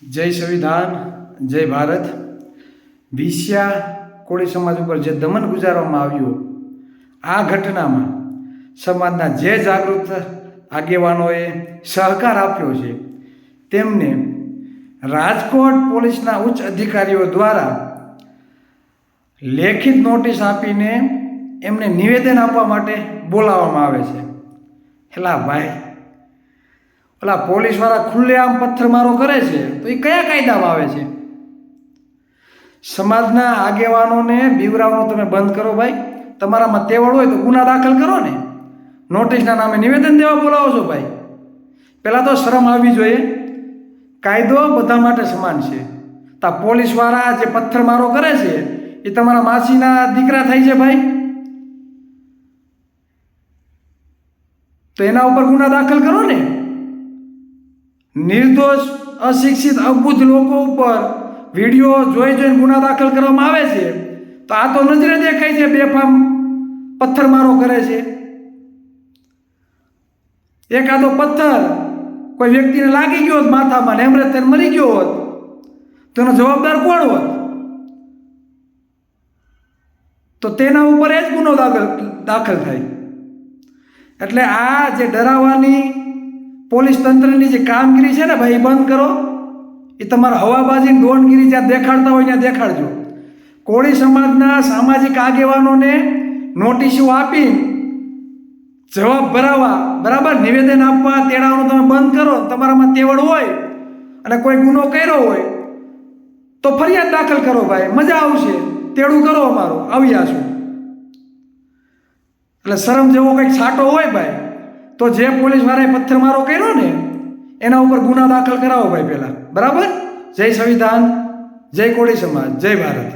જય સંવિધાન, જય ભારત. વિસ્યા કોળી સમાજ ઉપર જે દમન ગુજારવામાં આવ્યું, આ ઘટનામાં સમાજના જે જાગૃત આગેવાનોએ સહકાર આપ્યો છે તેમને રાજકોટ પોલીસના ઉચ્ચ અધિકારીઓ દ્વારા લેખિત નોટિસ આપીને એમને નિવેદન આપવા માટે બોલાવવામાં આવે છે. હેલા ભાઈ, ઓલા પોલીસવાળા ખુલ્લેઆમ પથ્થરમારો કરે છે તો એ કયા કાયદામાં આવે છે? સમાજના આગેવાનોને બીવરાવવાનું તમે બંધ કરો ભાઈ. તમારામાં તેવડ હોય તો ગુના દાખલ કરો ને. નોટિસના નામે નિવેદન દેવા બોલાવો છો ભાઈ. પહેલાં તો શરમ આવવી જોઈએ. કાયદો બધા માટે સમાન છે. તો આ પોલીસવાળા જે પથ્થરમારો કરે છે એ તમારા માસીના દીકરા થાય છે ભાઈ, તો એના ઉપર ગુના દાખલ કરો ને. નિર્દોષ અશિક્ષિત અબુદ્ધ લોકો ઉપર વિડીયો જોઈને ગુના દાખલ કરવામાં આવે છે તો આ તો નજરે દેખાય છે બેફામ પથ્થરમારો કરે છે. એકાદો પથ્થર કોઈ વ્યક્તિને લાગી ગયો હોત માથામાં ને એમરે તેને મરી ગયો હોત તો એનો જવાબદાર કોણ હોત? તો તેના ઉપર એ જ ગુનો દાખલ થાય. એટલે આ જે ડરાવવાની પોલીસ તંત્રની જે કામગીરી છે ને ભાઈ, એ બંધ કરો. એ તમારા હવાબાજી ડોનગીરી જ્યાં દેખાડતા હોય ત્યાં દેખાડજો. કોળી સમાજના સામાજિક આગેવાનોને નોટિસો આપી જવાબ ભરાવા, બરાબર, નિવેદન આપવા તેડાવવાનું તમે બંધ કરો. તમારામાં તેવડ હોય અને કોઈ ગુનો કર્યો હોય તો ફરિયાદ દાખલ કરો ભાઈ, મજા આવશે. તેડું કરો, અમારું આવી આશું. એટલે શરમ જેવો કંઈક છાંટો હોય ભાઈ તો જે પોલીસવાળાએ પથ્થરમારો કર્યો ને એના ઉપર ગુના દાખલ કરાવો ભાઈ પહેલાં, બરાબર. જય સંવિધાન, જય કોળી સમાજ, જય ભારત.